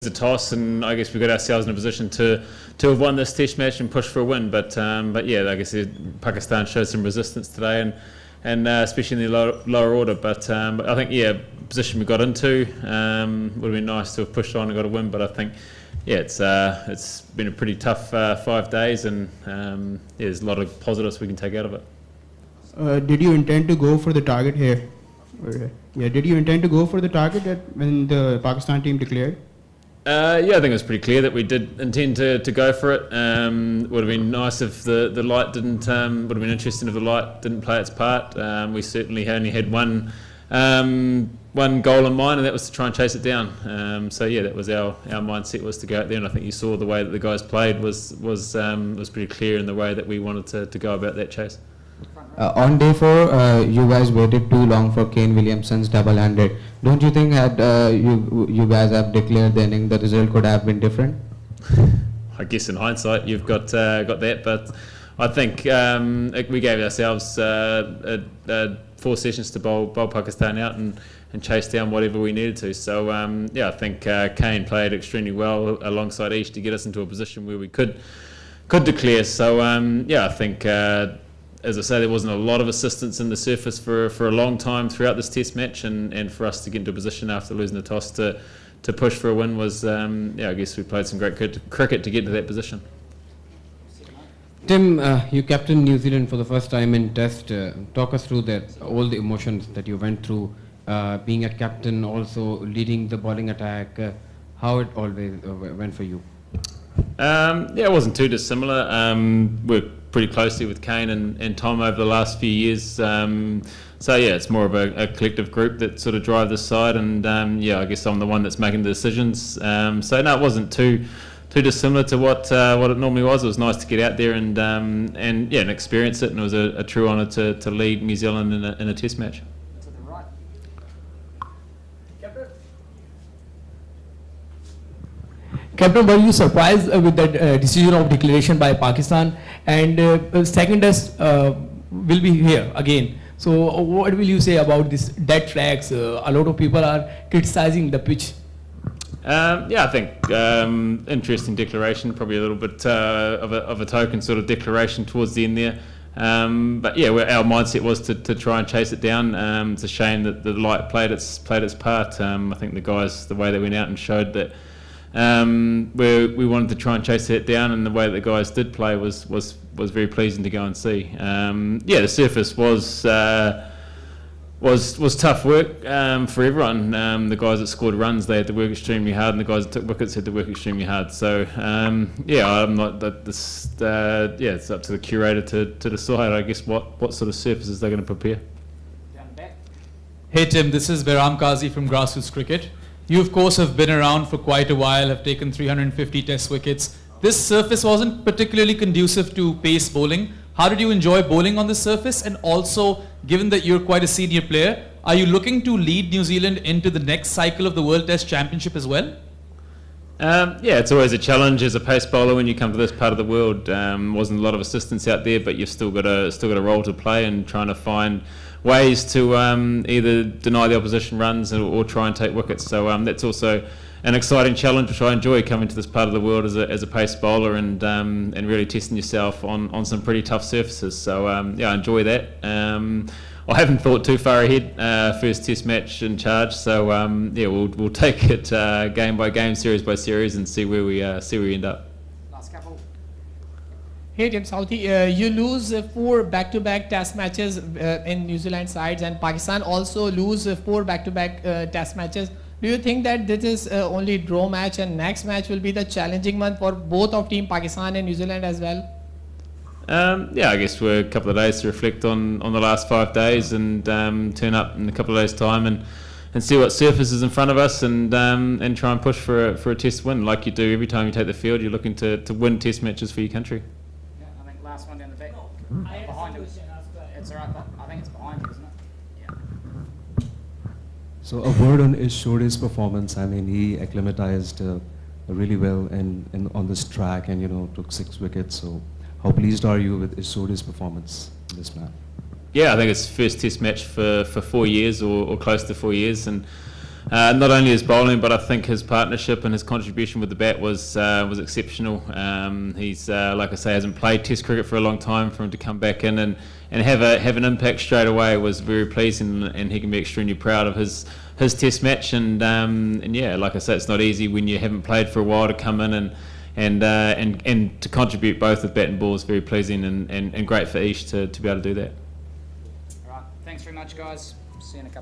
the toss, and I guess we got ourselves in a position to have won this Test match and push for a win. But yeah, like I said, Pakistan showed some resistance today, and especially in the lower order. But I think position we got into would have been nice to have pushed on and got a win. But I think it's been a pretty tough 5 days, and there's a lot of positives we can take out of it. Did you intend to go for the target here? Did you intend to go for the target when the Pakistan team declared? I think it was pretty clear that we did intend to go for it. Would have been nice if the light didn't. Would have been interesting if the light didn't play its part. We certainly only had one goal in mind, and that was to try and chase it down. That was our mindset, was to go out there, and I think you saw the way that the guys played was pretty clear in the way that we wanted to go about that chase. On day 4, you guys waited too long for Kane Williamson's double-handed. Don't you think had you guys have declared the inning, the result could have been different? I guess in hindsight you've got that, but I think we gave ourselves 4 sessions to bowl Pakistan out and chase down whatever we needed to. So I think Kane played extremely well alongside Ish to get us into a position where we could declare. So I think. As I say, there wasn't a lot of assistance in the surface for a long time throughout this Test match, and for us to get into a position after losing the toss to push for a win was, I guess we played some great cricket to get to that position. Tim, you captained New Zealand for the first time in Test. Talk us through that, all the emotions that you went through, being a captain, also leading the bowling attack, how it always went for you. It wasn't too dissimilar. We're pretty closely with Kane and Tom over the last few years. It's more of a collective group that sort of drive this side, and I guess I'm the one that's making the decisions. It wasn't too dissimilar to what it normally was. It was nice to get out there and experience it, and it was a true honour to lead New Zealand in a Test match. Captain, were you surprised with the decision of declaration by Pakistan? And second test will be here again. So what will you say about this dead tracks? A lot of people are criticizing the pitch. I think interesting declaration, probably a little bit of a token sort of declaration towards the end there. Our mindset was to try and chase it down. It's a shame that the light played its part. I think the guys, the way they went out and showed that we wanted to try and chase it down, and the way that the guys did play was very pleasing to go and see. The surface was tough work for everyone. The guys that scored runs, they had to work extremely hard, and the guys that took wickets had to work extremely hard. So I'm not this. It's up to the curator to decide, I guess, what sort of surfaces they're going to prepare. Hey Tim, this is Behram Qazi from Grassroots Cricket. You, of course, have been around for quite a while, have taken 350 Test wickets. This surface wasn't particularly conducive to pace bowling. How did you enjoy bowling on this surface? And also, given that you're quite a senior player, are you looking to lead New Zealand into the next cycle of the World Test Championship as well? It's always a challenge as a pace bowler when you come to this part of the world. Wasn't a lot of assistance out there, but you've still got a role to play, and trying to find ways to either deny the opposition runs or try and take wickets. So that's also an exciting challenge, which I enjoy, coming to this part of the world as a pace bowler and really testing yourself on some pretty tough surfaces. So I enjoy that. I haven't thought too far ahead. First Test match in charge, so we'll take it game by game, series by series, and see where we end up. Last couple. Hey Tim, Southee, you lose 4 back-to-back Test matches in New Zealand sides, and Pakistan also lose 4 back-to-back Test matches. Do you think that this is only draw match, and next match will be the challenging one for both of Team Pakistan and New Zealand as well? I guess we're a couple of days to reflect on the last 5 days, and turn up in a couple of days' time and see what surface is in front of us, and try and push for a Test win, like you do every time you take the field. You're looking to win Test matches for your country. Yeah, I think last one down the back. Behind him. It's alright, I think it's behind you, isn't it? Yeah. So a word on Ish showed his performance. I mean, he acclimatized really well on this track, and took 6 wickets. So how pleased are you with Ish showed his performance in this match? I think it's first Test match for 4 years or close to 4 years, and Not only his bowling, but I think his partnership and his contribution with the bat was exceptional. He's like I say, hasn't played Test cricket for a long time. For him to come back in and have an impact straight away was very pleasing, and he can be extremely proud of his Test match. And yeah, like I say, it's not easy when you haven't played for a while to come in and to contribute both with bat and ball is very pleasing and great for Ish to be able to do that. All right, thanks very much, guys. See you in a couple.